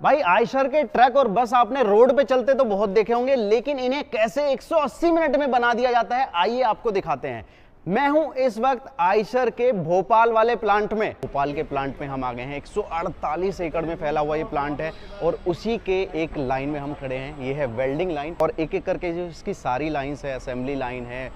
भाई आयशर के ट्रक और बस आपने रोड पे चलते तो बहुत देखे होंगे, लेकिन इन्हें कैसे 180 मिनट में बना दिया जाता है, आइए आपको दिखाते हैं। मैं हूं इस वक्त आयशर के भोपाल वाले प्लांट में। भोपाल के प्लांट में हम आ गए हैं। 148 एकड़ में फैला हुआ ये प्लांट है और उसी के एक लाइन में हम खड़े हैं। ये है वेल्डिंग लाइन और एक एक करके जो इसकी सारी लाइंस है, असेंबली लाइन है,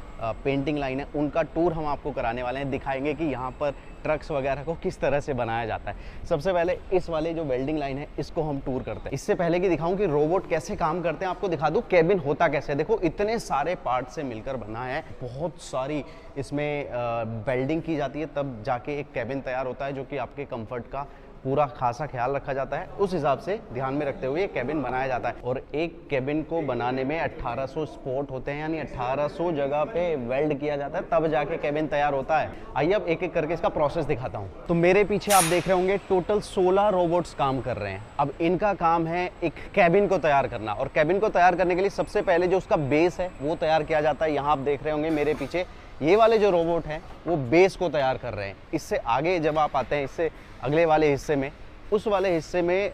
पेंटिंग लाइन है, उनका टूर हम आपको कराने वाले हैं। दिखाएंगे कि यहाँ पर ट्रक्स वगैरह को किस तरह से बनाया जाता है। सबसे पहले इस वाले जो वेल्डिंग लाइन है इसको हम टूर करते हैं। इससे पहले कि दिखाऊं कि रोबोट कैसे काम करते हैं, आपको दिखा दूं केबिन होता कैसे है। देखो इतने सारे पार्ट से मिलकर बना है, बहुत सारी इसमें वेल्डिंग की जाती है, तब जाके एक केबिन तैयार होता है जो कि आपके कंफर्ट का पूरा खासा ख्याल रखा जाता है। उस हिसाब से ध्यान में रखते हुए केबिन बनाया जाता है। और एक केबिन को बनाने में 1800 स्पॉट होते हैं, यानी 1800 जगह पे वेल्ड किया जाता है, तब जाके केबिन तैयार होता है। आइए अब एक एक करके इसका प्रोसेस दिखाता हूँ। तो मेरे पीछे आप देख रहे होंगे टोटल 16 रोबोट्स काम कर रहे हैं। अब इनका काम है एक केबिन को तैयार करना, और केबिन को तैयार करने के लिए सबसे पहले जो उसका बेस है वो तैयार किया जाता है। यहाँ आप देख रहे होंगे मेरे पीछे ये वाले जो रोबोट हैं वो बेस को तैयार कर रहे हैं। इससे आगे जब आप आते हैं, इससे अगले वाले हिस्से में, उस वाले हिस्से में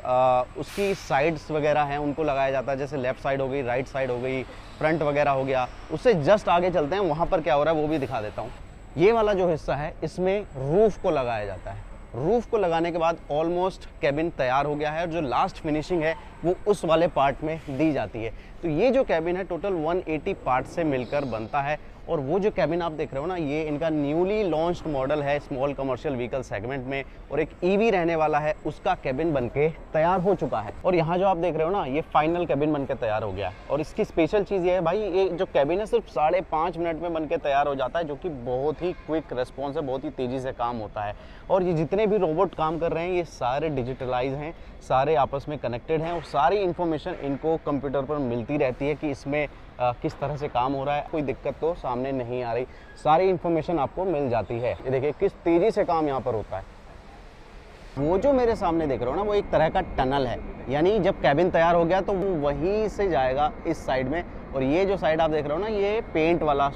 उसकी साइड्स वगैरह हैं उनको लगाया जाता है। जैसे लेफ्ट साइड हो गई, राइट साइड हो गई, फ्रंट वगैरह हो गया। उससे जस्ट आगे चलते हैं, वहाँ पर क्या हो रहा है वो भी दिखा देता हूँ। ये वाला जो हिस्सा है इसमें रूफ को लगाया जाता है। रूफ को लगाने के बाद ऑलमोस्ट केबिन तैयार हो गया है, और जो लास्ट फिनिशिंग है वो उस वाले पार्ट में दी जाती है। तो ये जो केबिन है टोटल 180 पार्ट से मिलकर बनता है। और वो जो केबिन आप देख रहे हो ना, ये इनका न्यूली लॉन्च्ड मॉडल है स्मॉल कमर्शियल व्हीकल सेगमेंट में, और एक ईवी रहने वाला है, उसका केबिन बनके तैयार हो चुका है। और यहाँ जो आप देख रहे हो ना, ये फाइनल केबिन बनके तैयार हो गया है। और इसकी स्पेशल चीज़ ये है भाई, ये जो केबिन है सिर्फ 5.5 मिनट में बनके तैयार हो जाता है, जो कि बहुत ही क्विक रिस्पॉन्स है, बहुत ही तेज़ी से काम होता है। और ये जितने भी रोबोट काम कर रहे हैं ये सारे डिजिटलाइज हैं, सारे आपस में कनेक्टेड हैं, और सारी इन्फॉर्मेशन इनको कंप्यूटर पर मिलती रहती है कि इसमें किस तरह से काम हो रहा है। कोई दिक्कत तो सामने नहीं आ रही, सारी इन्फॉर्मेशन आपको मिल जाती है। ये देखिए किस तेज़ी से काम यहाँ पर होता है। वो जो मेरे सामने देख रहे हो ना, वो एक तरह का टनल है, यानी जब केबिन तैयार हो गया तो वो वहीं से जाएगा इस साइड में। और ये जो साइड आप देख रहे हो ना, ये पेंट वाला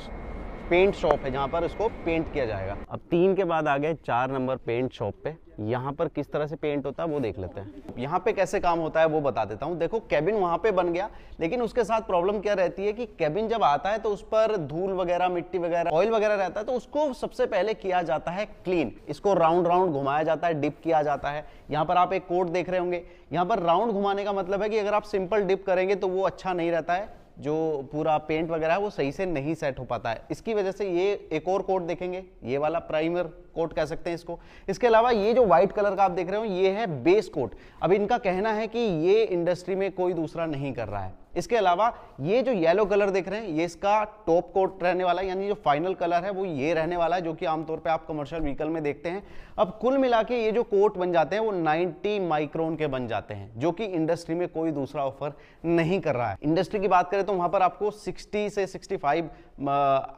पेंट शॉप है जहाँ पर इसको पेंट किया जाएगा। अब 3 के बाद आ गए 4 नंबर पेंट शॉप पे। यहाँ पर किस तरह से पेंट होता है वो देख लेते हैं। यहाँ पे कैसे काम होता है वो बता देता हूँ। देखो केबिन वहाँ पे बन गया, लेकिन उसके साथ प्रॉब्लम क्या रहती है कि केबिन जब आता है तो उस पर धूल वगैरह, मिट्टी वगैरह, ऑयल वगैरह रहता है, तो उसको सबसे पहले किया जाता है क्लीन। इसको राउंड राउंड घुमाया जाता है, डिप किया जाता है। यहाँ पर आप एक कोड देख रहे होंगे, यहाँ पर राउंड घुमाने का मतलब है कि अगर आप सिंपल डिप करेंगे तो वो अच्छा नहीं रहता है, जो पूरा पेंट वगैरह है वो सही से नहीं सेट हो पाता है। इसकी वजह से ये एक और कोट देखेंगे, ये वाला प्राइमर कोट कह सकते हैं इसको। इसके अलावा ये जो व्हाइट कलर का आप देख रहे हो ये है बेस कोट। अब इनका कहना है कि ये इंडस्ट्री में कोई दूसरा नहीं कर रहा है। इसके अलावा ये जो येलो कलर देख रहे हैं ये इसका टॉप कोट रहने वाला है, यानी जो फाइनल कलर है वो ये रहने वाला है, जो कि आमतौर पे आप कमर्शियल व्हीकल में देखते हैं। अब कुल मिला के ये जो कोट बन जाते हैं वो 90 माइक्रोन के बन जाते हैं, जो कि इंडस्ट्री में कोई दूसरा ऑफर नहीं कर रहा है। इंडस्ट्री की बात करें तो वहां पर आपको 60 से 65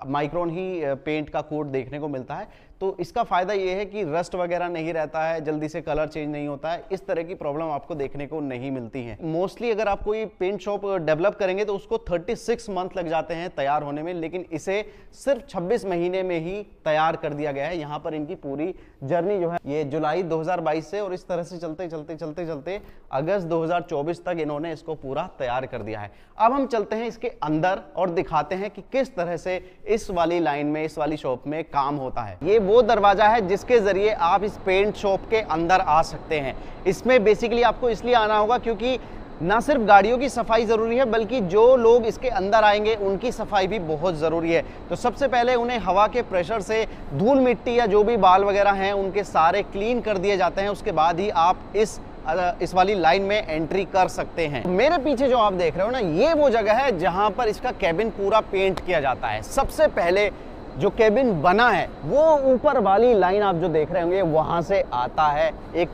माइक्रोन ही पेंट का कोट देखने को मिलता है। तो इसका फायदा ये है कि रस्ट वगैरह नहीं रहता है, जल्दी से कलर चेंज नहीं होता है, इस तरह की प्रॉब्लम आपको देखने को नहीं मिलती है। मोस्टली अगर आप कोई पेंट शॉप डेवलप करेंगे तो उसको 36 मंथ लग जाते हैं तैयार होने में, लेकिन इसे सिर्फ 26 महीने में ही तैयार कर दिया गया है। यहाँ पर इनकी पूरी जर्नी जो है ये जुलाई 2022 से, और इस तरह से चलते चलते चलते चलते अगस्त 2024 तक इन्होंने इसको पूरा तैयार कर दिया है। अब हम चलते हैं इसके अंदर और दिखाते हैं कि किस तरह से इस वाली लाइन में, इस वाली शॉप में काम होता है। ये वो दरवाजा है जिसके जरिए आप इस पेंट शॉप के अंदर आ सकते हैं। इसमें बेसिकली आपको इसलिए आना होगा क्योंकि ना सिर्फ गाड़ियों की सफाई जरूरी है, बल्कि जो लोग इसके अंदर आएंगे उनकी सफाई भी बहुत जरूरी है। तो सबसे पहले उन्हें हवा के प्रेशर से धूल मिट्टी या जो भी बाल वगैरह हैं उनके सारे क्लीन कर दिए जाते हैं। उसके बाद ही आप इस वाली लाइन में एंट्री कर सकते हैं। मेरे पीछे जो आप देख रहे हो ना, ये वो जगह है जहां पर इसका केबिन पूरा पेंट किया जाता है। सबसे पहले जो केबिन बना है वो ऊपर वाली लाइन आप जो देख रहे होंगे वहां से आता है, एक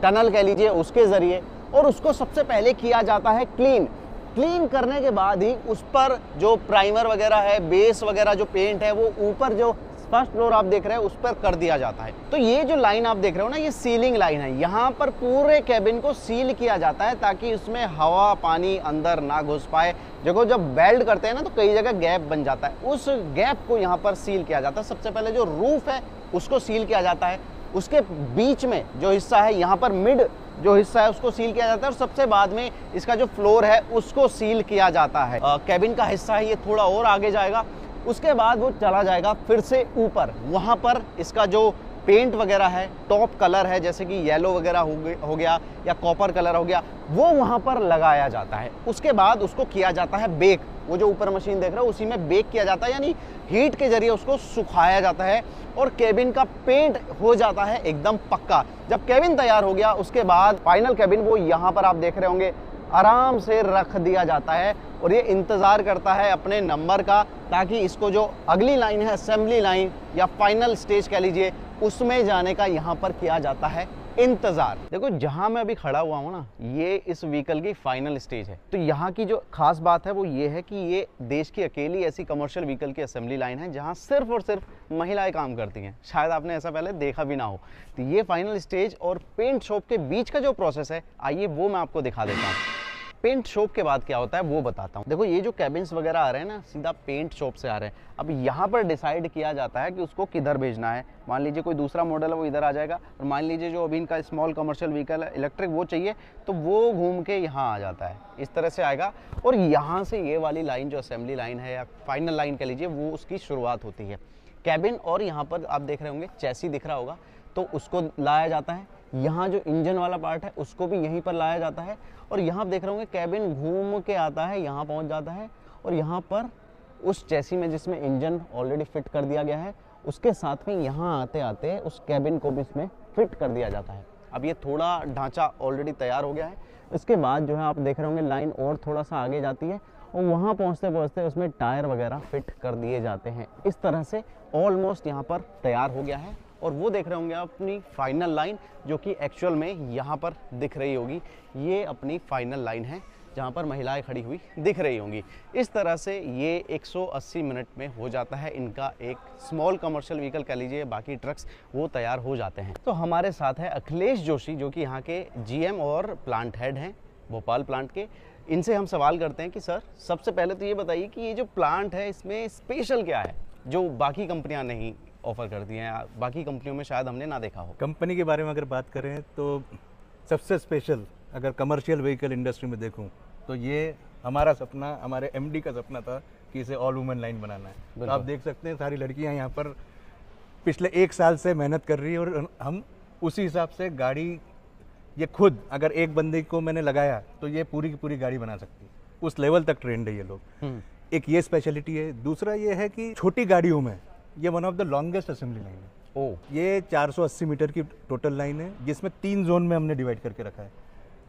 टनल कह लीजिए, उसके जरिए, और उसको सबसे पहले किया जाता है क्लीन करने के बाद ही उस पर जो प्राइमर वगैरह है, बेस वगैरह जो पेंट है, वो ऊपर जो फर्स्ट फ्लोर आप देख रहे हैं उस पर कर दिया जाता है। तो ये जो लाइन आप देख रहे हो ना, ये सीलिंग लाइन है। यहाँ पर पूरे केबिन को सील किया जाता है ताकि उसमें हवा पानी अंदर ना घुस पाए। देखो जब वेल्ड करते हैं ना तो कई जगह गैप बन जाता है, उस गैप को यहाँ पर सील किया जाता है। सबसे पहले जो रूफ है उसको सील किया जाता है, उसके बीच में जो हिस्सा है यहाँ पर मिड जो हिस्सा है उसको सील किया जाता है और सबसे बाद में इसका जो फ्लोर है उसको सील किया जाता है। कैबिन का हिस्सा है ये थोड़ा और आगे जाएगा, उसके बाद वो चला जाएगा फिर से ऊपर, वहाँ पर इसका जो पेंट वगैरह है, टॉप कलर है जैसे कि येलो वगैरह हो गया या कॉपर कलर हो गया, वो वहाँ पर लगाया जाता है। उसके बाद उसको किया जाता है बेक, वो जो ऊपर मशीन देख रहे हो उसी में बेक किया जाता है, यानी हीट के जरिए उसको सुखाया जाता है और केबिन का पेंट हो जाता है एकदम पक्का। जब केबिन तैयार हो गया उसके बाद फाइनल केबिन वो यहाँ पर आप देख रहे होंगे आराम से रख दिया जाता है और ये इंतज़ार करता है अपने नंबर का, ताकि इसको जो अगली लाइन है असेंबली लाइन या फाइनल स्टेज कह लीजिए उसमें जाने का यहाँ पर किया जाता है इंतजार। देखो जहां मैं अभी खड़ा हुआ हूं ना, ये इस व्हीकल की फाइनल स्टेज है। तो यहाँ की जो खास बात है वो ये है कि ये देश की अकेली ऐसी कमर्शियल व्हीकल की असेंबली लाइन है जहां सिर्फ और सिर्फ महिलाएं काम करती हैं। शायद आपने ऐसा पहले देखा भी ना हो। तो ये फाइनल स्टेज और पेंट शॉप के बीच का जो प्रोसेस है, आइए वो मैं आपको दिखा देता हूँ। पेंट शॉप के बाद क्या होता है वो बताता हूँ। देखो ये जो कैबिन्स वगैरह आ रहे हैं ना, सीधा पेंट शॉप से आ रहे हैं। अब यहाँ पर डिसाइड किया जाता है कि उसको किधर भेजना है। मान लीजिए कोई दूसरा मॉडल है वो इधर आ जाएगा, और मान लीजिए जो अभी इनका स्मॉल कमर्शियल व्हीकल है इलेक्ट्रिक वो चाहिए तो वो घूम के यहाँ आ जाता है, इस तरह से आएगा। और यहाँ से ये वाली लाइन जो असेंबली लाइन है या फाइनल लाइन कह लीजिए, वो उसकी शुरुआत होती है। कैबिन और यहाँ पर आप देख रहे होंगे चैसी दिख रहा होगा, तो उसको लाया जाता है। यहाँ जो इंजन वाला पार्ट है उसको भी यहीं पर लाया जाता है। और यहाँ आप देख रहे होंगे कैबिन घूम के आता है, यहाँ पहुँच जाता है और यहाँ पर उस चैसी में जिसमें इंजन ऑलरेडी फिट कर दिया गया है उसके साथ में यहाँ आते आते उस कैबिन को भी इसमें फिट कर दिया जाता है। अब ये थोड़ा ढांचा ऑलरेडी तैयार हो गया है। इसके बाद जो है आप देख रहे होंगे लाइन और थोड़ा सा आगे जाती है और वहाँ पहुँचते पहुँचते उसमें टायर वगैरह फिट कर दिए जाते हैं। इस तरह से ऑलमोस्ट यहाँ पर तैयार हो गया है। और वो देख रहे होंगे अपनी फाइनल लाइन, जो कि एक्चुअल में यहाँ पर दिख रही होगी। ये अपनी फाइनल लाइन है जहाँ पर महिलाएं खड़ी हुई दिख रही होंगी। इस तरह से ये 180 मिनट में हो जाता है इनका एक स्मॉल कमर्शियल व्हीकल कह लीजिए, बाकी ट्रक्स वो तैयार हो जाते हैं। तो हमारे साथ है अखिलेश जोशी, जो कि यहाँ के जीएम और प्लांट हेड हैं भोपाल प्लांट के। इनसे हम सवाल करते हैं कि सर सबसे पहले तो ये बताइए कि ये जो प्लांट है इसमें स्पेशल क्या है जो बाकी कंपनियां नहीं ऑफर करती हैं, बाकी कंपनियों में शायद हमने ना देखा हो। कंपनी के बारे में अगर बात करें तो सबसे स्पेशल अगर कमर्शियल व्हीकल इंडस्ट्री में देखूं तो ये हमारा सपना, हमारे एमडी का सपना था कि इसे ऑल वुमेन लाइन बनाना है। तो आप देख सकते हैं सारी लड़कियां यहाँ पर पिछले 1 साल से मेहनत कर रही है और हम उसी हिसाब से गाड़ी, ये खुद अगर एक बंदे को मैंने लगाया तो ये पूरी की पूरी गाड़ी बना सकती है, उस लेवल तक ट्रेंड है ये लोग। एक ये स्पेशलिटी है। दूसरा ये है कि छोटी गाड़ियों में ये one of the longest assembly line है। ये 480 मीटर की टोटल लाइन है जिसमें 3 जोन में हमने डिवाइड करके रखा है।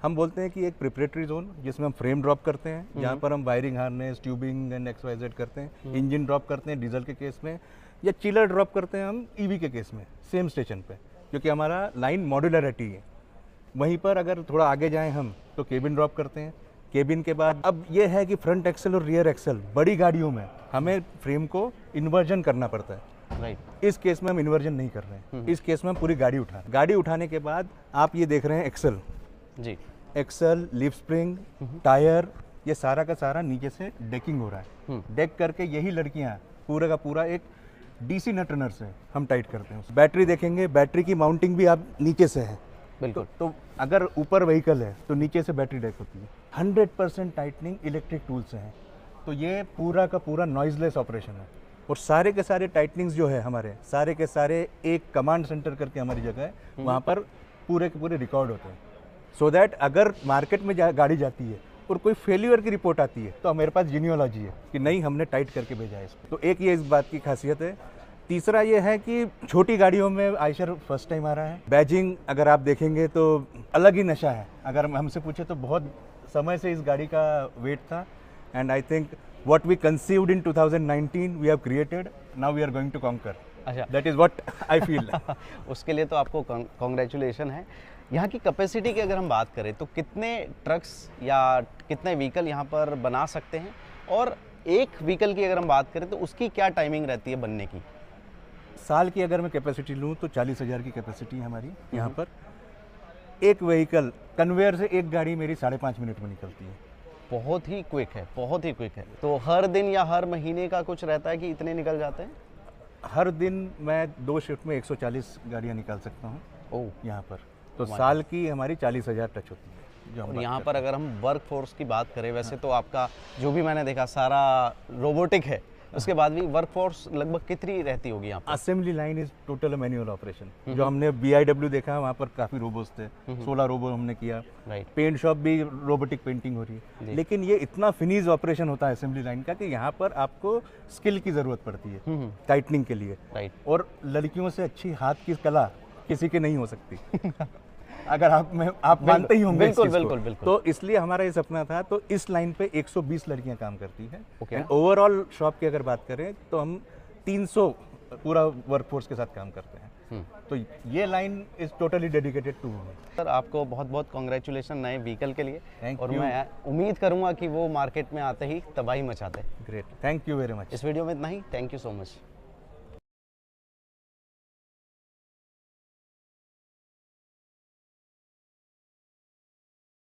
हम बोलते हैं कि एक प्रिपरेटरी जोन जिसमें हम फ्रेम ड्रॉप करते हैं, जहाँ पर हम wiring harness, tubing and XYZ करते हैं। इंजन ड्रॉप करते हैं डीजल के केस में, या चिलर ड्रॉप करते हैं हम ईवी के केस में सेम स्टेशन पे, क्योंकि हमारा लाइन मॉड्यूलरिटी है। वहीं पर अगर थोड़ा आगे जाएँ हम तो केबिन ड्रॉप करते हैं। केबिन के बाद अब ये है कि फ्रंट एक्सल और रियर एक्सल बड़ी गाड़ियों में हमें फ्रेम को इन्वर्जन करना पड़ता है। राइट। इस केस में हम इन्वर्जन नहीं कर रहे हैं। इस केस में हम पूरी गाड़ी उठाने के बाद आप ये देख रहे हैं एक्सल जी, एक्सल, लीफ स्प्रिंग, टायर, ये सारा का सारा नीचे से डेकिंग हो रहा है। डेक करके यही लड़कियां पूरा का पूरा एक डीसी नट रनर से हम टाइट करते हैं। बैटरी देखेंगे, बैटरी की माउंटिंग भी आप नीचे से है। बिल्कुल। तो अगर ऊपर व्हीकल है तो नीचे से बैटरी डेक होती है। 100% टाइटनिंग इलेक्ट्रिक टूल से है। तो ये पूरा का पूरा नॉइजलेस ऑपरेशन है। और सारे के सारे टाइटनिंग्स जो है हमारे सारे के सारे एक कमांड सेंटर करके हमारी जगह है, वहाँ पर पूरे के पूरे रिकॉर्ड होते हैं। सो दैट अगर मार्केट में गाड़ी जाती है और कोई फेल्यूर की रिपोर्ट आती है तो मेरे पास जीनियोलॉजी है कि नहीं, हमने टाइट करके भेजा है इसको। तो एक ये इस बात की खासियत है। तीसरा ये है कि छोटी गाड़ियों में आयशर फर्स्ट टाइम आ रहा है। बैजिंग अगर आप देखेंगे तो अलग ही नशा है। अगर हमसे पूछे तो बहुत समय से इस गाड़ी का वेट था, and I think what we conceived in 2019 we have created, now we are going to conquer. अच्छा, that is what I feel. उसके लिए तो आपको कॉन्ग्रेचुलेशन है। यहाँ की कैपेसिटी की अगर हम बात करें तो कितने ट्रक्स या कितने व्हीकल यहाँ पर बना सकते हैं, और एक व्हीकल की अगर हम बात करें तो उसकी क्या टाइमिंग रहती है बनने की? साल की अगर मैं कैपेसिटी लूँ तो 40,000 की कैपेसिटी है हमारी यहाँ पर। एक व्हीकल कन्वेयर से एक गाड़ी मेरी 5.5 मिनट में निकलती है। बहुत ही क्विक है, बहुत ही क्विक है। तो हर दिन या हर महीने का कुछ रहता है कि इतने निकल जाते हैं? हर दिन मैं 2 शिफ्ट में 140 गाड़ियाँ निकाल सकता हूँ यहाँ पर। तो साल की हमारी 40,000 टच होती है जो हम और यहाँ पर अगर हम वर्क फोर्स की बात करें, वैसे तो आपका जो भी मैंने देखा सारा रोबोटिक है, उसके बाद भी वर्क फोर्स लगभग कितनी रहती होगी यहाँ पर? Assembly line is total manual operation. जो हमने BIW देखा वहाँ पर काफ़ी रोबोट्स थे, 16 रोबो हमने किया। राइट। पेंट शॉप भी रोबोटिक पेंटिंग हो रही है, लेकिन ये इतना फिनिश ऑपरेशन होता है असेंबली लाइन का कि यहाँ पर आपको स्किल की ज़रूरत पड़ती है टाइटनिंग के लिए। राइट। और लड़कियों से अच्छी हाथ की कला किसी की नहीं हो सकती अगर आप मानते ही होंगे इस बिल्कुल चीज़ को। बिल्कुल बिल्कुल। तो इसलिए हमारा ये सपना था। तो इस लाइन पे 120 लड़कियां काम करती हैं। Okay. एंड ओवरऑल शॉप की अगर बात करें तो हम 300 पूरा वर्कफोर्स के साथ काम करते हैं। तो ये line is totally dedicated to women. Sir आपको बहुत बहुत कॉन्ग्रेचुलेशन नए व्हीकल के लिए। Thank और you. मैं उम्मीद करूंगा कि वो मार्केट में आते ही तबाही मचाते। Great, thank you very much. इस वीडियो में इतना ही। Thank you so much.